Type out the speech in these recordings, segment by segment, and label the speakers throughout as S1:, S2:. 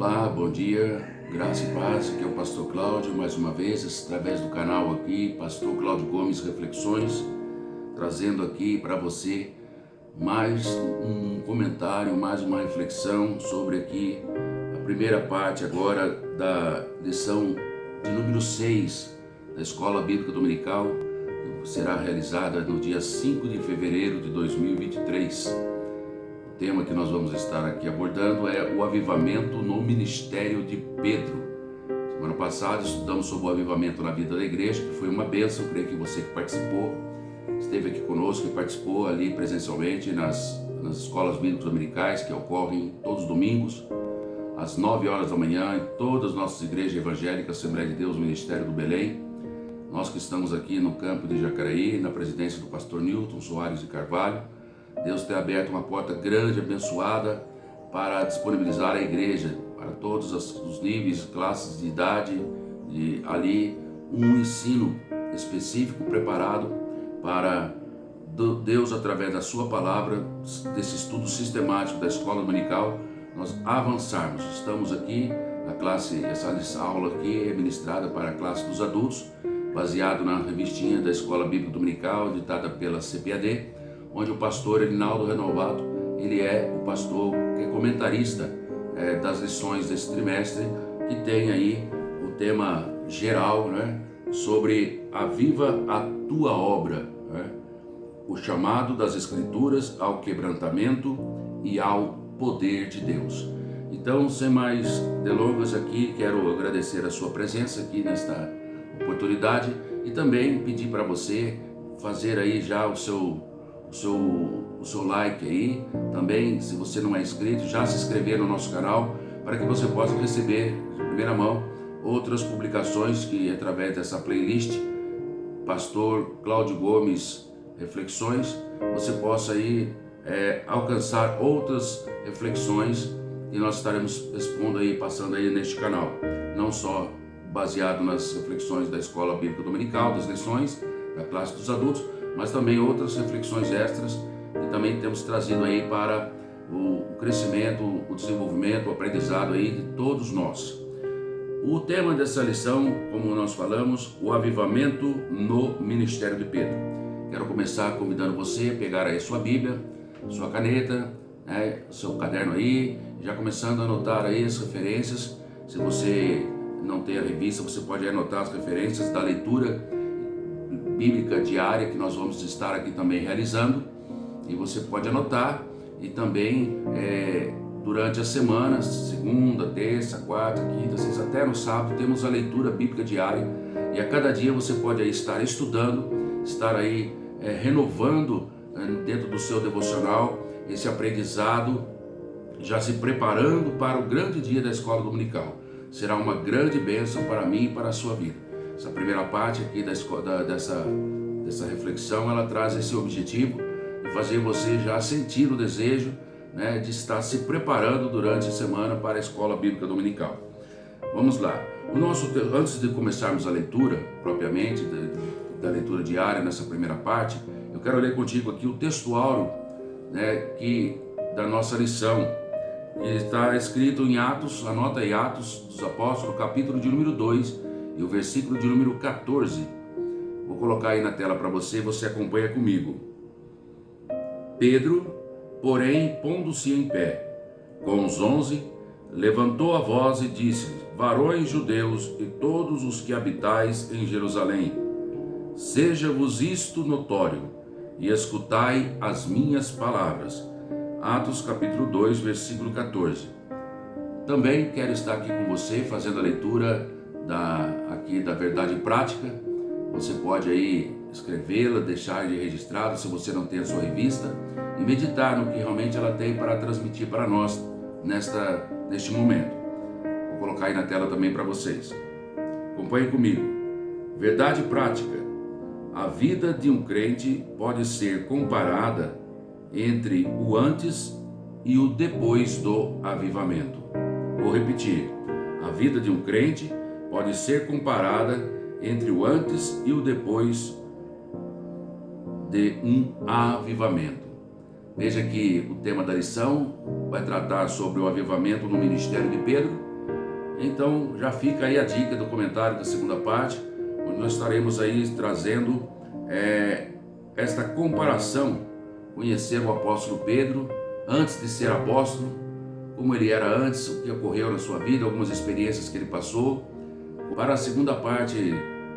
S1: Olá, bom dia, graça e paz, aqui é o Pastor Cláudio, mais uma vez, através do canal aqui, Pastor Cláudio Gomes Reflexões, trazendo aqui para você mais um comentário, mais uma reflexão sobre aqui a primeira parte agora da lição de número 6 da Escola Bíblica Dominical, que será realizada no dia 5 de fevereiro de 2023. O tema que nós vamos estar aqui abordando é o avivamento no ministério de Pedro. Semana passada estudamos sobre o avivamento na vida da igreja, que foi uma bênção. Eu creio que você que participou, esteve aqui conosco e participou ali presencialmente nas escolas bíblicas dominicais que ocorrem todos os domingos, às 9 horas da manhã, em todas as nossas igrejas evangélicas, Assembleia de Deus, Ministério do Belém. Nós que estamos aqui no campo de Jacareí, na presidência do pastor Newton Soares de Carvalho, Deus tem aberto uma porta grande, abençoada, para disponibilizar a igreja para todos os níveis, classes de idade, e ali um ensino específico preparado para Deus, através da sua palavra, desse estudo sistemático da escola dominical, nós avançarmos. Estamos aqui, essa aula aqui é ministrada para a classe dos adultos, baseado na revistinha da Escola Bíblica Dominical, editada pela CPAD, onde o pastor Erinaldo Renovato, ele é o pastor que é comentarista das lições desse trimestre, que tem aí o tema geral, sobre aviva a tua obra, o chamado das Escrituras ao quebrantamento e ao poder de Deus. Então, sem mais delongas aqui, quero agradecer a sua presença aqui nesta oportunidade e também pedir para você fazer aí já o seu like aí, também, se você não é inscrito, já se inscrever no nosso canal, para que você possa receber de primeira mão outras publicações que, através dessa playlist Pastor Cláudio Gomes Reflexões, você possa aí alcançar outras reflexões que nós estaremos expondo aí, passando aí neste canal, não só baseado nas reflexões da Escola Bíblica Dominical, das lições da classe dos adultos, mas também outras reflexões extras que também temos trazido aí para o crescimento, o desenvolvimento, o aprendizado aí de todos nós. O tema dessa lição, como nós falamos, o avivamento no ministério de Pedro. Quero começar convidando você a pegar aí sua Bíblia, sua caneta, seu caderno aí, já começando a anotar aí as referências. Se você não tem a revista, você pode anotar as referências da leitura bíblica diária que nós vamos estar aqui também realizando, e você pode anotar. E também durante a semana, segunda, terça, quarta, quinta, sexta, até no sábado, temos a leitura bíblica diária, e a cada dia você pode aí estar estudando, estar aí renovando dentro do seu devocional esse aprendizado, já se preparando para o grande dia da escola dominical. Será uma grande bênção para mim e para a sua vida. Essa primeira parte aqui dessa reflexão, ela traz esse objetivo de fazer você já sentir o desejo, de estar se preparando durante a semana para a Escola Bíblica Dominical. Vamos lá. Antes de começarmos a leitura, propriamente, da leitura diária nessa primeira parte, eu quero ler contigo aqui o textuário da nossa lição, que está escrito em Atos, anota aí, Atos dos Apóstolos, capítulo de número 2, e o versículo de número 14, vou colocar aí na tela para você acompanha comigo. Pedro, porém, pondo-se em pé, com os 11, levantou a voz e disse: varões judeus e todos os que habitais em Jerusalém, seja-vos isto notório, e escutai as minhas palavras. Atos capítulo 2, versículo 14. Também quero estar aqui com você, fazendo a leitura da verdade prática. Você pode aí escrevê-la, deixar de registrado se você não tem a sua revista, e meditar no que realmente ela tem para transmitir para nós neste momento. Vou colocar aí na tela também para vocês. Acompanhe comigo. Verdade prática. A vida de um crente pode ser comparada entre o antes e o depois do avivamento. Vou repetir. A vida de um crente pode ser comparada entre o antes e o depois de um avivamento. Veja que o tema da lição vai tratar sobre o avivamento no ministério de Pedro, Então já fica aí a dica do comentário da segunda parte, onde nós estaremos aí trazendo esta comparação, conhecer o apóstolo Pedro antes de ser apóstolo, como ele era antes, o que ocorreu na sua vida, algumas experiências que ele passou. Para a segunda parte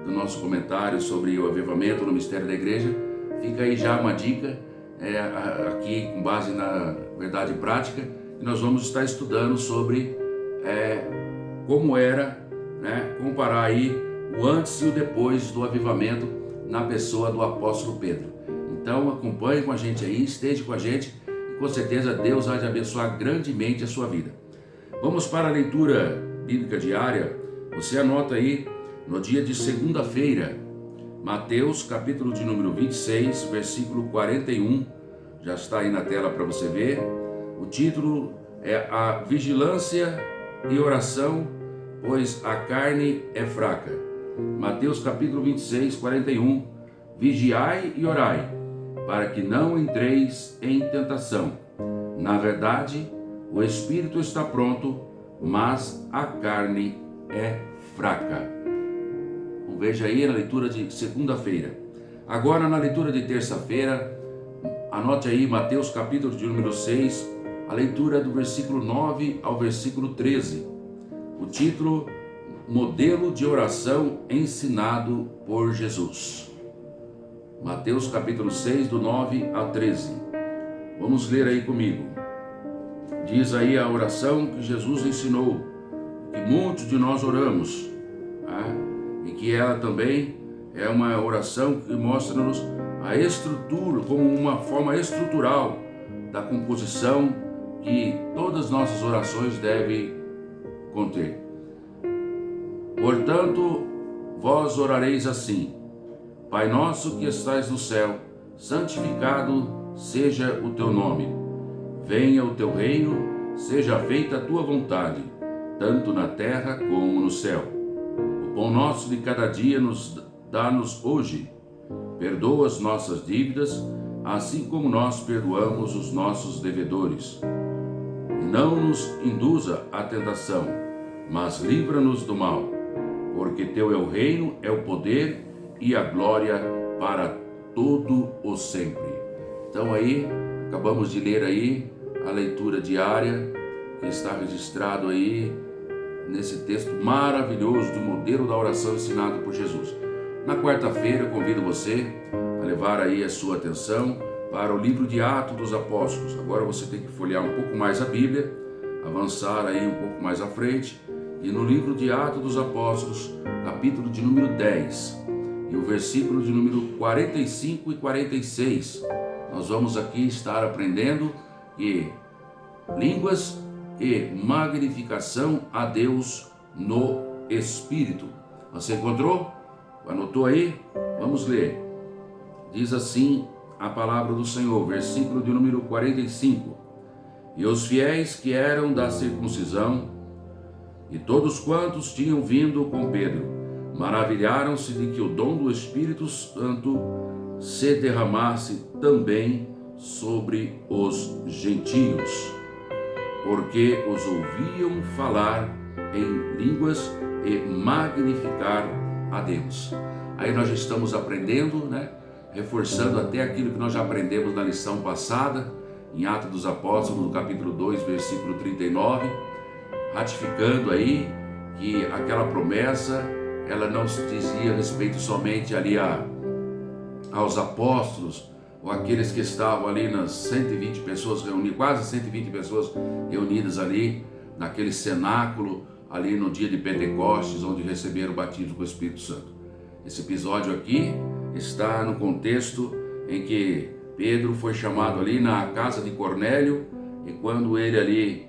S1: do nosso comentário sobre o avivamento no mistério da igreja, fica aí já uma dica, aqui com base na verdade prática, e nós vamos estar estudando sobre como era, comparar aí o antes e o depois do avivamento na pessoa do apóstolo Pedro. Então acompanhe com a gente aí, esteja com a gente, e com certeza Deus há de abençoar grandemente a sua vida. Vamos para a leitura bíblica diária. Você anota aí no dia de segunda-feira, Mateus capítulo de número 26, versículo 41, já está aí na tela para você ver. O título é a vigilância e oração, pois a carne é fraca. Mateus capítulo 26, 41, vigiai e orai, para que não entreis em tentação. Na verdade, o espírito está pronto, mas a carne é fraca. Então, veja aí na leitura de segunda-feira. Agora na leitura de terça-feira, anote aí Mateus capítulo de número 6, a leitura do versículo 9 ao versículo 13. O título, modelo de oração ensinado por Jesus. Mateus capítulo 6, do 9 ao 13. Vamos ler aí comigo. Diz aí a oração que Jesus ensinou, que muitos de nós oramos, e que ela também é uma oração que mostra-nos a estrutura, como uma forma estrutural da composição que todas as nossas orações devem conter. Portanto, vós orareis assim: Pai nosso que estais no céu, santificado seja o teu nome. Venha o teu reino, seja feita a tua vontade, tanto na terra como no céu. O pão nosso de cada dia dá-nos hoje. Perdoa as nossas dívidas, assim como nós perdoamos os nossos devedores. E não nos induza à tentação, mas livra-nos do mal, porque teu é o reino, é o poder e a glória para todo o sempre. Então aí, acabamos de ler aí a leitura diária que está registrado aí nesse texto maravilhoso do modelo da oração ensinado por Jesus. Na quarta-feira, convido você a levar aí a sua atenção para o livro de Atos dos Apóstolos. Agora você tem que folhear um pouco mais a Bíblia, avançar aí um pouco mais à frente, e no livro de Atos dos Apóstolos, capítulo de número 10, e o versículo de número 45 e 46, nós vamos aqui estar aprendendo que línguas e magnificação a Deus no Espírito. Você encontrou? Anotou aí? Vamos ler. Diz assim a palavra do Senhor, versículo de número 45. E os fiéis que eram da circuncisão, e todos quantos tinham vindo com Pedro, maravilharam-se de que o dom do Espírito Santo se derramasse também sobre os gentios, porque os ouviam falar em línguas e magnificar a Deus. Aí nós já estamos aprendendo, reforçando até aquilo que nós já aprendemos na lição passada, em Atos dos Apóstolos, no capítulo 2, versículo 39, ratificando aí que aquela promessa, ela não se dizia respeito somente ali aos apóstolos, ou aqueles que estavam ali nas 120 pessoas reunidas, quase 120 pessoas reunidas ali, naquele cenáculo, ali no dia de Pentecostes, onde receberam o batismo com o Espírito Santo. Esse episódio aqui está no contexto em que Pedro foi chamado ali na casa de Cornélio, e quando ele ali,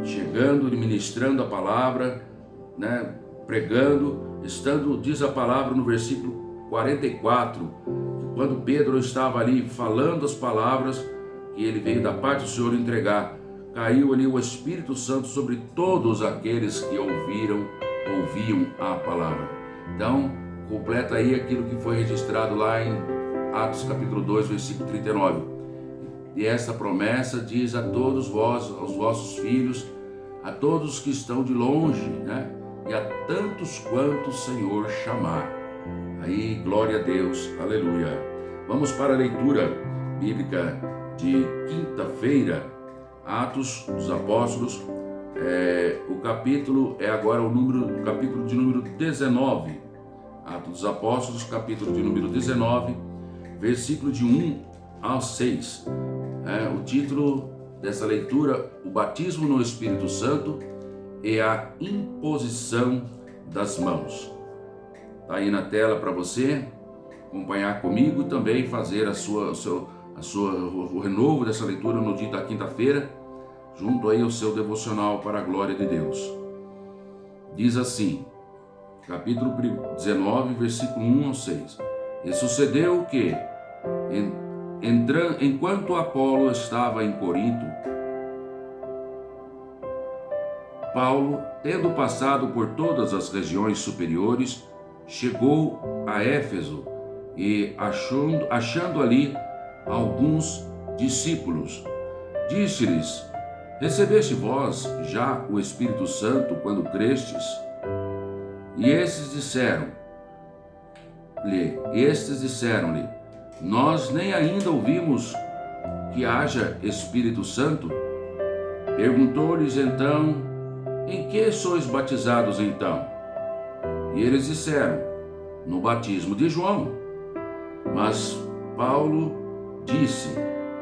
S1: chegando e ministrando a palavra, pregando, diz a palavra no versículo 44, quando Pedro estava ali falando as palavras que ele veio da parte do Senhor entregar, caiu ali o Espírito Santo sobre todos aqueles que ouviam a palavra. Então, completa aí aquilo que foi registrado lá em Atos capítulo 2, versículo 39. E essa promessa diz a todos vós, aos vossos filhos, a todos que estão de longe, né? E a tantos quanto o Senhor chamar. Aí, glória a Deus, aleluia. Vamos para a leitura bíblica de quinta-feira, Atos dos Apóstolos. O capítulo é agora o capítulo de número 19. Atos dos Apóstolos, capítulo de número 19, versículo de 1 ao 6. O título dessa leitura: o batismo no Espírito Santo e a imposição das mãos. Está aí na tela para você acompanhar comigo e também fazer o renovo dessa leitura no dia da quinta-feira, junto aí ao seu devocional para a glória de Deus. Diz assim, capítulo 19, versículo 1 ao 6. E sucedeu que, enquanto Apolo estava em Corinto, Paulo, tendo passado por todas as regiões superiores, chegou a Éfeso e, achando ali alguns discípulos, disse-lhes: recebeste vós já o Espírito Santo quando crestes? E estes disseram-lhe: nós nem ainda ouvimos que haja Espírito Santo. Perguntou-lhes então: em que sois batizados então? E eles disseram: no batismo de João. Mas Paulo disse: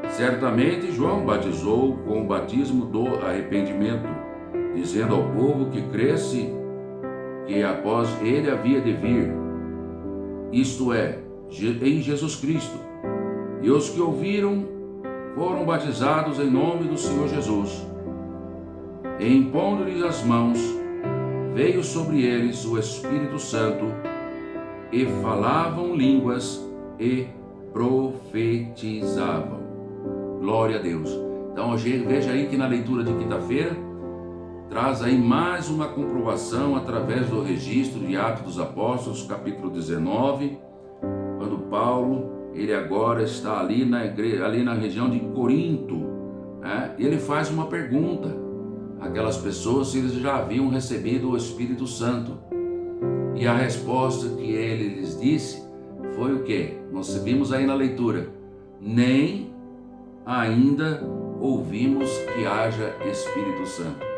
S1: certamente João batizou com o batismo do arrependimento, dizendo ao povo que cresce que após ele havia de vir, isto é, em Jesus Cristo. E os que ouviram foram batizados em nome do Senhor Jesus. E impondo-lhes as mãos, veio sobre eles o Espírito Santo, e falavam línguas e profetizavam. Glória a Deus. Então veja aí que na leitura de quinta-feira traz aí mais uma comprovação através do registro de Atos dos Apóstolos, capítulo 19, quando Paulo, ele agora está ali na região de Corinto, né? E ele faz uma pergunta àquelas pessoas se eles já haviam recebido o Espírito Santo. E a resposta que ele lhes disse foi o quê? Nós vimos aí na leitura: nem ainda ouvimos que haja Espírito Santo.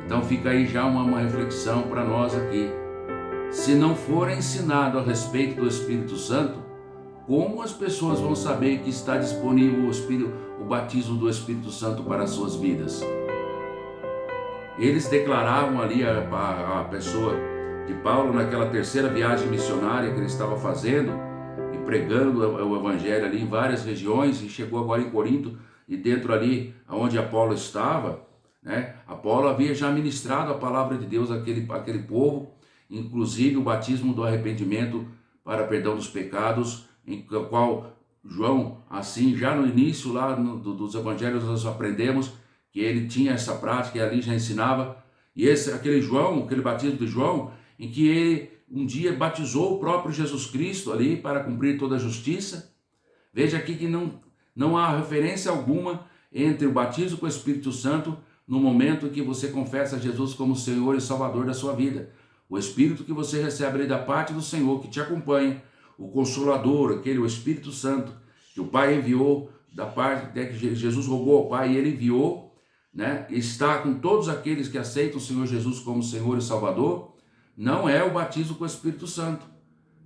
S1: Então fica aí já uma reflexão para nós aqui. Se não for ensinado a respeito do Espírito Santo, como as pessoas vão saber que está disponível o batismo do Espírito Santo para as suas vidas? Eles declaravam ali a pessoa de Paulo naquela terceira viagem missionária que ele estava fazendo e pregando o evangelho ali em várias regiões, e chegou agora em Corinto, e dentro ali onde Apolo estava, né, Apolo havia já ministrado a palavra de Deus àquele povo, inclusive o batismo do arrependimento para perdão dos pecados, em qual João, assim, já no início lá dos evangelhos nós aprendemos que ele tinha essa prática e ali já ensinava. E aquele batismo de João, em que ele um dia batizou o próprio Jesus Cristo ali para cumprir toda a justiça. Veja aqui que não há referência alguma entre o batismo com o Espírito Santo no momento que você confessa Jesus como Senhor e Salvador da sua vida. O Espírito que você recebe ali da parte do Senhor, que te acompanha, o Consolador, o Espírito Santo, que o Pai enviou, da parte que Jesus rogou ao Pai e ele enviou, né? Está com todos aqueles que aceitam o Senhor Jesus como Senhor e Salvador, não é o batismo com o Espírito Santo.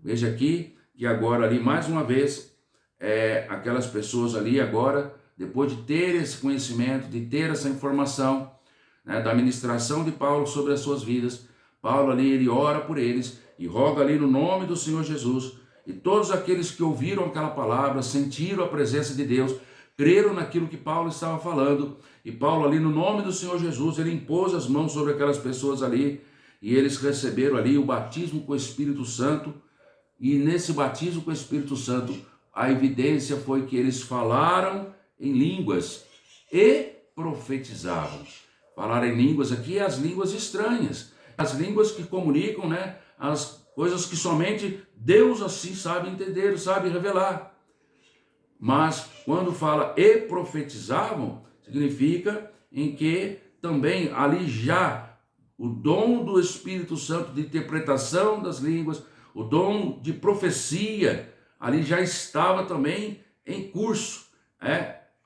S1: Veja aqui que agora ali, mais uma vez, aquelas pessoas ali agora, depois de ter esse conhecimento, de ter essa informação, né, da ministração de Paulo sobre as suas vidas, Paulo ali, ele ora por eles e roga ali no nome do Senhor Jesus, e todos aqueles que ouviram aquela palavra, sentiram a presença de Deus, creram naquilo que Paulo estava falando, e Paulo ali no nome do Senhor Jesus, ele impôs as mãos sobre aquelas pessoas ali, e eles receberam ali o batismo com o Espírito Santo, e nesse batismo com o Espírito Santo, a evidência foi que eles falaram em línguas e profetizavam. Falar em línguas aqui é as línguas estranhas, as línguas que comunicam, né, as coisas que somente Deus assim sabe entender, sabe revelar. Mas quando fala e profetizavam, significa em que também ali já o dom do Espírito Santo de interpretação das línguas, o dom de profecia, ali já estava também em curso.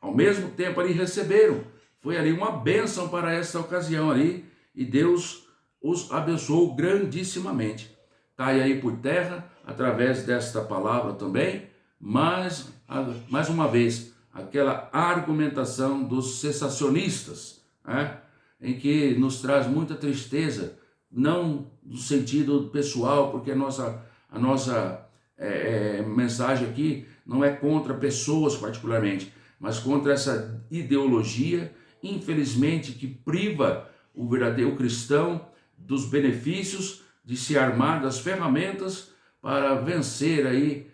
S1: Ao mesmo tempo ali receberam. Foi ali uma bênção para essa ocasião ali, e Deus os abençoou grandissimamente. Cai aí por terra, através desta palavra também, mas, mais uma vez, aquela argumentação dos sensacionistas, em que nos traz muita tristeza, não no sentido pessoal, porque a nossa mensagem aqui não é contra pessoas particularmente, mas contra essa ideologia, infelizmente, que priva o verdadeiro cristão dos benefícios de se armar das ferramentas para vencer aí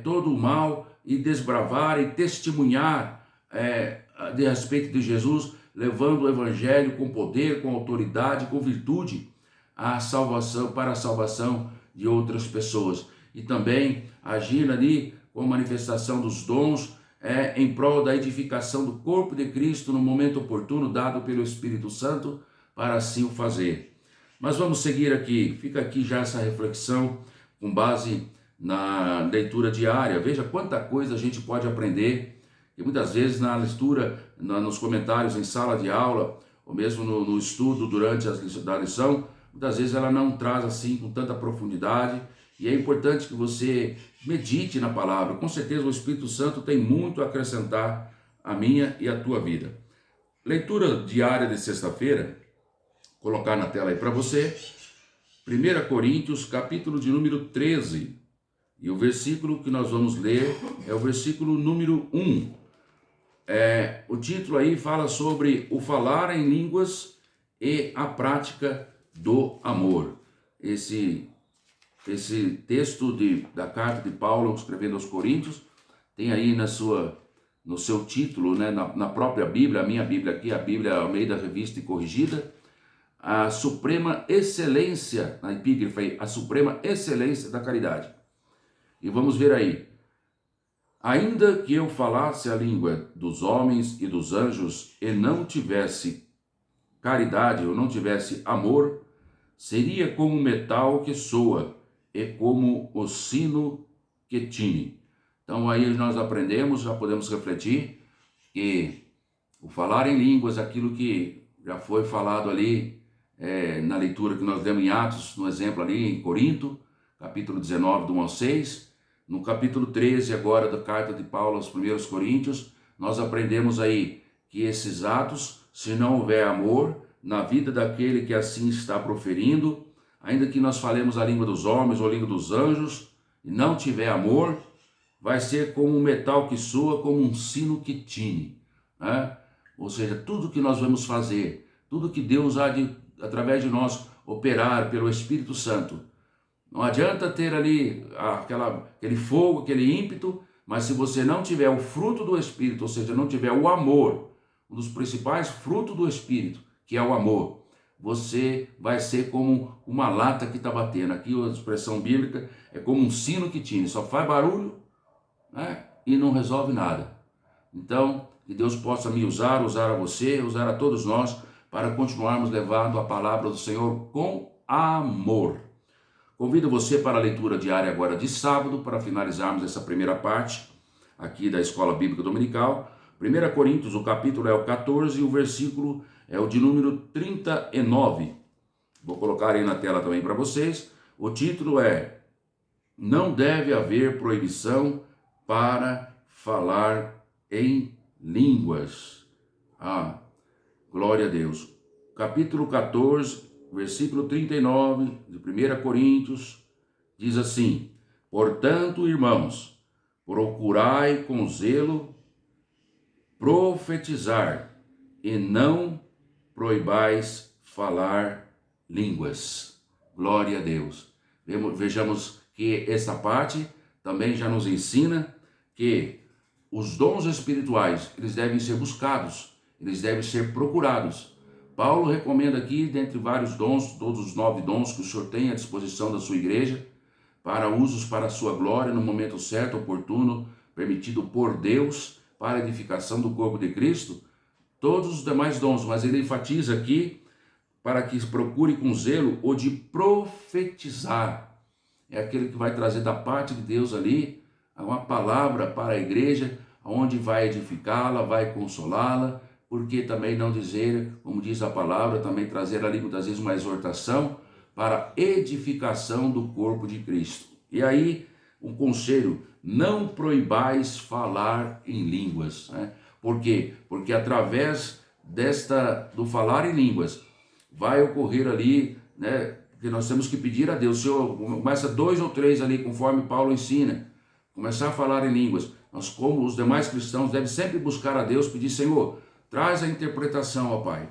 S1: todo o mal e desbravar e testemunhar de respeito de Jesus, levando o evangelho com poder, com autoridade, com virtude a salvação, para a salvação de outras pessoas. E também agir ali com a manifestação dos dons em prol da edificação do corpo de Cristo no momento oportuno, dado pelo Espírito Santo, para assim o fazer. Mas vamos seguir aqui, fica aqui já essa reflexão com base na leitura diária. Veja quanta coisa a gente pode aprender, e muitas vezes na leitura, nos comentários em sala de aula, ou mesmo no estudo durante a lição, muitas vezes ela não traz assim com tanta profundidade, e é importante que você medite na palavra. Com certeza o Espírito Santo tem muito a acrescentar à minha e à tua vida. Leitura diária de sexta-feira, colocar na tela aí para você, 1 Coríntios, capítulo de número 13, e o versículo que nós vamos ler é o versículo número 1. O título aí fala sobre o falar em línguas e a prática do amor. Esse texto da carta de Paulo escrevendo aos Coríntios tem aí no seu título, na própria Bíblia, a minha Bíblia aqui, a Bíblia Almeida Revista e Corrigida, a suprema excelência, na epígrafe, a suprema excelência da caridade. E vamos ver aí: ainda que eu falasse a língua dos homens e dos anjos e não tivesse caridade ou não tivesse amor, seria como o metal que soa e como o sino que tine. Então aí nós aprendemos, já podemos refletir, que o falar em línguas, aquilo que já foi falado ali na leitura que nós demos em Atos, no exemplo ali em Corinto, capítulo 19, do 1 ao 6, no capítulo 13 agora da carta de Paulo aos 1 Coríntios, nós aprendemos aí que esses atos, se não houver amor na vida daquele que assim está proferindo, ainda que nós falemos a língua dos homens ou a língua dos anjos, e não tiver amor, vai ser como um metal que soa, como um sino que tine. Ou seja, tudo que nós vamos fazer, tudo que Deus há de, através de nós, operar pelo Espírito Santo, não adianta ter ali aquele fogo, aquele ímpeto, mas se você não tiver o fruto do Espírito, ou seja, não tiver o amor, um dos principais frutos do Espírito, que é o amor, você vai ser como uma lata que está batendo. Aqui a expressão bíblica é como um sino que tine, só faz barulho, e não resolve nada. Então, que Deus possa me usar a você, usar a todos nós, para continuarmos levando a palavra do Senhor com amor. Convido você para a leitura diária agora de sábado, para finalizarmos essa primeira parte aqui da Escola Bíblica Dominical. 1 Coríntios, o capítulo é o 14 e o versículo é o de número 39. Vou colocar aí na tela também para vocês. O título é: não deve haver proibição para falar em línguas. Glória a Deus. Capítulo 14, versículo 39 de 1 Coríntios, diz assim: portanto, irmãos, procurai com zelo profetizar e não proibais falar línguas. Glória a Deus. Vejamos que essa parte também já nos ensina que os dons espirituais, eles devem ser buscados, eles devem ser procurados. Paulo recomenda aqui, dentre vários dons, todos os 9 dons que o Senhor tem à disposição da sua igreja, para usos para a sua glória, no momento certo, oportuno, permitido por Deus, para a edificação do corpo de Cristo. todos os demais dons, mas ele enfatiza aqui para que procure com zelo o de profetizar. É aquele que vai trazer da parte de Deus ali uma palavra para a igreja, onde vai edificá-la, vai consolá-la, porque também não dizer, como diz a palavra, também trazer ali muitas vezes uma exortação para edificação do corpo de Cristo. E aí, um conselho: não proibais falar em línguas, né? Por quê? Porque através do falar em línguas vai ocorrer ali, né? Que nós temos que pedir a Deus. O Senhor começa 2 ou 3 ali, conforme Paulo ensina, começar a falar em línguas. Nós, como os demais cristãos, devemos sempre buscar a Deus, pedir: Senhor, traz a interpretação, ó Pai,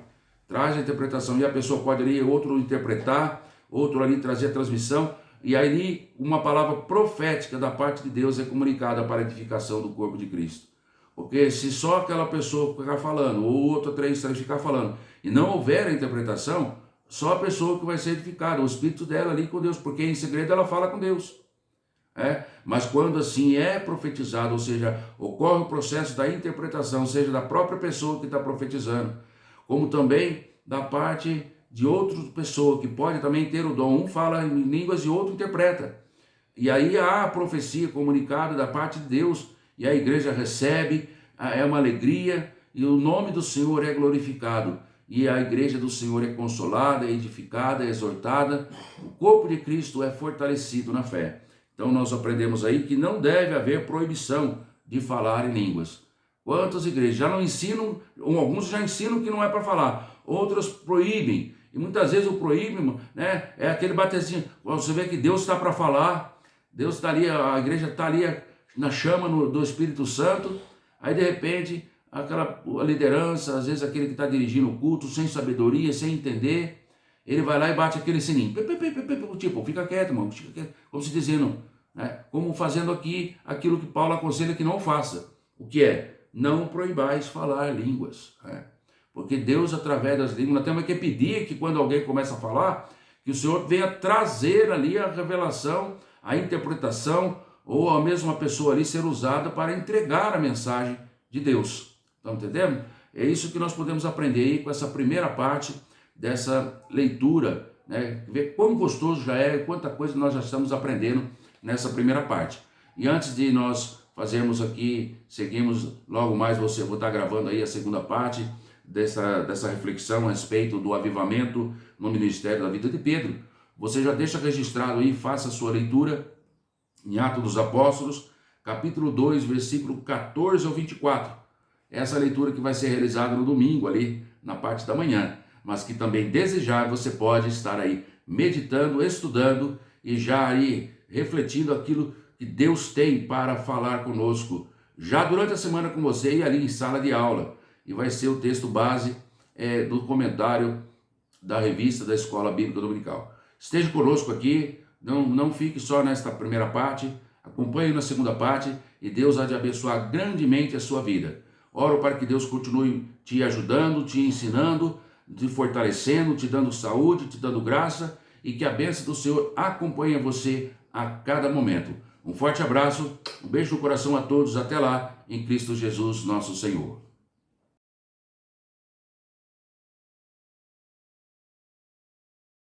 S1: traz a interpretação. E a pessoa pode ali, outro interpretar, outro ali trazer a transmissão, e aí uma palavra profética da parte de Deus é comunicada para a edificação do corpo de Cristo. Porque se só aquela pessoa ficar falando, ou outra 3 ficar falando, e não houver a interpretação, só a pessoa que vai ser edificada, o espírito dela ali com Deus, porque em segredo ela fala com Deus. Mas quando assim é profetizado, ou seja, ocorre o processo da interpretação, seja da própria pessoa que está profetizando, como também da parte de outra pessoa que pode também ter o dom. Um fala em línguas e outro interpreta. E aí há a profecia comunicada da parte de Deus, e a igreja recebe, é uma alegria, e o nome do Senhor é glorificado. E a igreja do Senhor é consolada, é edificada, é exortada, o corpo de Cristo é fortalecido na fé. Então nós aprendemos aí que não deve haver proibição de falar em línguas. Quantas igrejas já não ensinam, ou alguns já ensinam que não é para falar, outros proíbem. E muitas vezes o proíbe, né, é aquele batezinho. Você vê que Deus está para falar, Deus está ali, a igreja está ali na chama do Espírito Santo, aí de repente aquela liderança, às vezes aquele que está dirigindo o culto, sem sabedoria, sem entender, ele vai lá e bate aquele sininho, tipo, fica quieto, irmão, fica quieto, como se dizendo, né, como fazendo aqui aquilo que Paulo aconselha que não faça, o que é? Não proibais falar línguas, né? Porque Deus, através das línguas, nós temos que pedir que quando alguém começa a falar, que o Senhor venha trazer ali a revelação, a interpretação, ou a mesma pessoa ali ser usada para entregar a mensagem de Deus. Estão entendendo? É isso que nós podemos aprender aí com essa primeira parte dessa leitura, né? Ver quão gostoso já é, quanta coisa nós já estamos aprendendo nessa primeira parte. E antes de nós fazermos aqui, seguimos logo mais, vou estar gravando aí a segunda parte dessa reflexão a respeito do avivamento no ministério da vida de Pedro. Você já deixa registrado aí, faça a sua leitura em Atos dos Apóstolos, capítulo 2, versículo 14 ao 24. Essa leitura que vai ser realizada no domingo ali, na parte da manhã, mas que também desejar, você pode estar aí meditando, estudando e já aí refletindo aquilo que Deus tem para falar conosco, já durante a semana com você e ali em sala de aula. E vai ser o texto base do comentário da revista da Escola Bíblica Dominical. Esteja conosco aqui, não fique só nesta primeira parte, acompanhe na segunda parte e Deus há de abençoar grandemente a sua vida. Oro para que Deus continue te ajudando, te ensinando, te fortalecendo, te dando saúde, te dando graça e que a bênção do Senhor acompanhe você a cada momento. Um forte abraço, um beijo no coração a todos, até lá, em Cristo Jesus, nosso Senhor.